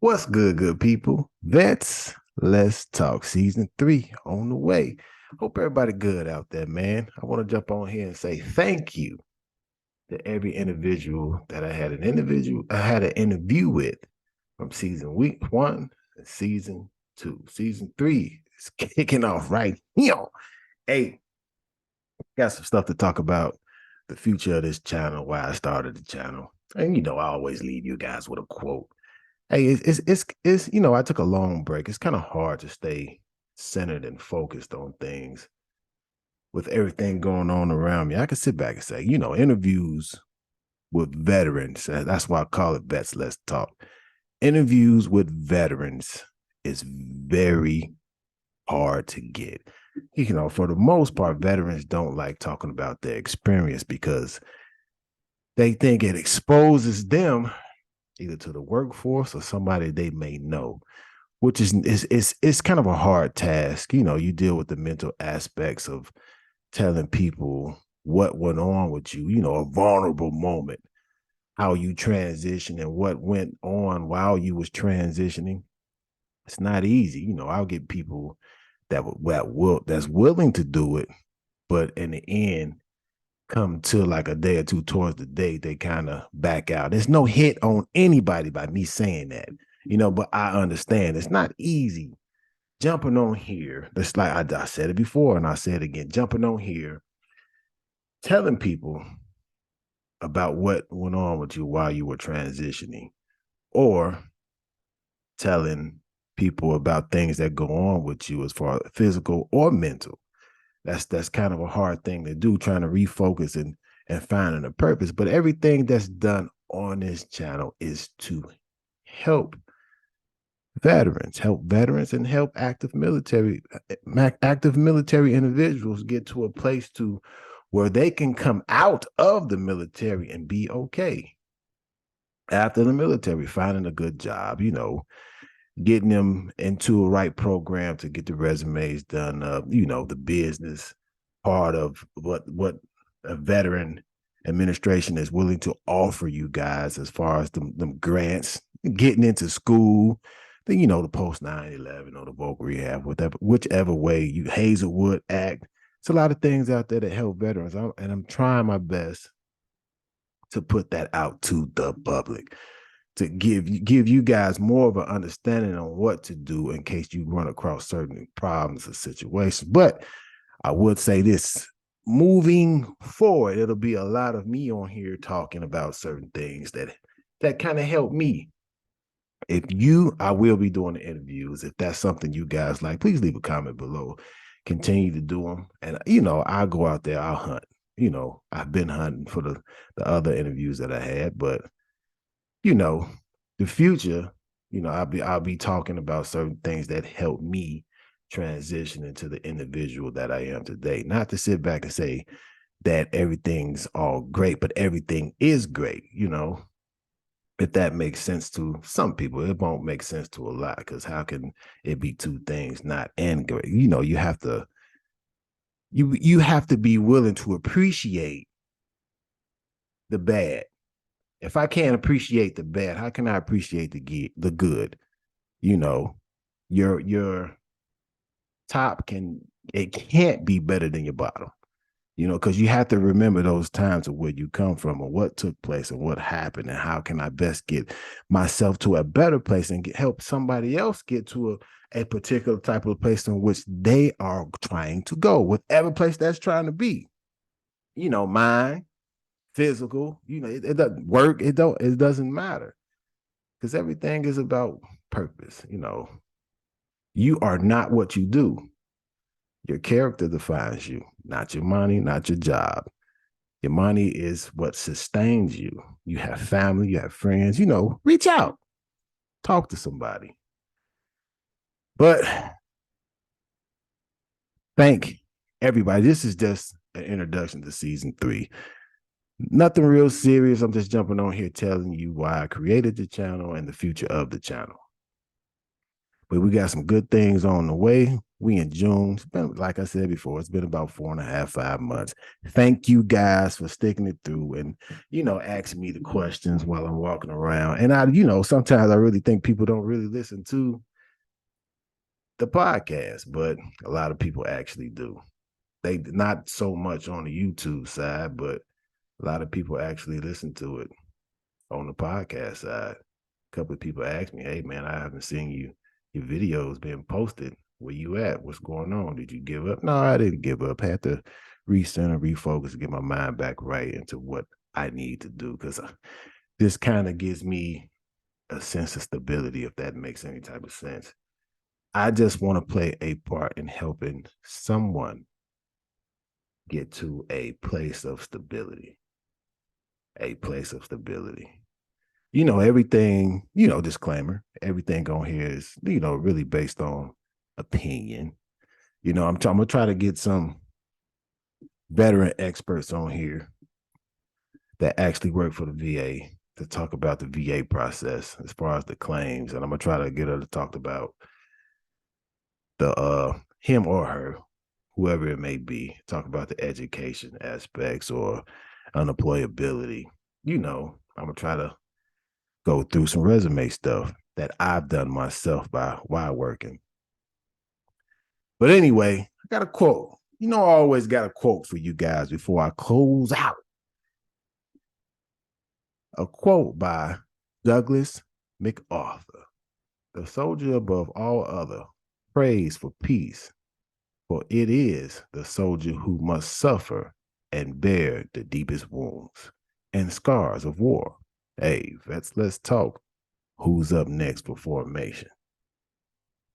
What's good, good people? Vets, let's talk season 3 on the way. Hope everybody good out there, man. I want to jump on here and say thank you to every individual that I had an interview with from season week 1 and season 2. Season 3 is kicking off right here. Hey, got some stuff to talk about the future of this channel, why I started the channel. And I always leave you guys with a quote. Hey, it's I took a long break. It's kind of hard to stay centered and focused on things with everything going on around me. I can sit back and say, interviews with veterans. That's why I call it Vets Let's Talk. Interviews with veterans is very hard to get. For the most part, veterans don't like talking about their experience because they think it exposes them either to the workforce or somebody they may know, which is kind of a hard task. You deal with the mental aspects of telling people what went on with you, a vulnerable moment, how you transition and what went on while you was transitioning. It's not easy. I'll get people that's willing to do it, but in the end, come to like a day or two towards the date, they kind of back out. There's no hit on anybody by me saying that, but I understand it's not easy jumping on here. It's like I said it before and I said it again, jumping on here, telling people about what went on with you while you were transitioning, or telling people about things that go on with you as far as physical or mental. That's kind of a hard thing to do, trying to refocus and finding a purpose. But everything that's done on this channel is to help veterans and help active military individuals get to a place to where they can come out of the military and be okay after the military, finding a good job, getting them into a right program to get the resumes done up, the business part of what a veteran administration is willing to offer you guys as far as them grants, getting into school, then, the post 9/11 or the voc rehab, whichever way you, Hazelwood Act. It's a lot of things out there that help veterans. And I'm trying my best to put that out to the public, to give you guys more of an understanding on what to do in case you run across certain problems or situations. But I would say this, moving forward, it'll be a lot of me on here talking about certain things that kind of help me. I will be doing the interviews. If that's something you guys like, please leave a comment below. Continue to do them. And, I'll go out there, I'll hunt. I've been hunting for the other interviews that I had, but the future, I'll be talking about certain things that help me transition into the individual that I am today. Not to sit back and say that everything's all great, but everything is great, if that makes sense to some people. It won't make sense to a lot, because how can it be two things not and great? You have to be willing to appreciate the bad. If I can't appreciate the bad, how can I appreciate the good? Your top can't be better than your bottom. Because you have to remember those times of where you come from and what took place and what happened and how can I best get myself to a better place and help somebody else get to a particular type of place in which they are trying to go, whatever place that's trying to be. Mind, physical, it doesn't work. It doesn't matter, because everything is about purpose. You are not what you do. Your character defines you, not your money, not your job. Your money is what sustains you. You have family, you have friends, reach out, talk to somebody. But thank everybody. This is just an introduction to season 3. Nothing real serious. I'm just jumping on here telling you why I created the channel and the future of the channel. But we got some good things on the way. We in June. It's been, like I said before, it's been about 4.5, 5 months. Thank you guys for sticking it through and, asking me the questions while I'm walking around. And sometimes I really think people don't really listen to the podcast, but a lot of people actually do. They not so much on the YouTube side, but a lot of people actually listen to it on the podcast side. A couple of people asked me, "Hey man, I haven't seen your videos being posted. Where you at? What's going on? Did you give up?" No, I didn't give up. I had to recenter, refocus, get my mind back right into what I need to do, because this kind of gives me a sense of stability, if that makes any type of sense. I just want to play a part in helping someone get to a place of stability. A place of stability. Everything, disclaimer, everything on here is, really based on opinion. I'm gonna try to get some veteran experts on here that actually work for the VA to talk about the VA process as far as the claims. And I'm gonna try to get her to talk about the him or her, whoever it may be, talk about the education aspects or unemployability. I'm gonna try to go through some resume stuff that I've done myself while working. But anyway, I got a quote. I always got a quote for you guys before I close out. A quote by Douglas MacArthur. The soldier above all other prays for peace, for it is the soldier who must suffer and bear the deepest wounds and scars of war. Hey, let's talk. Who's up next for formation?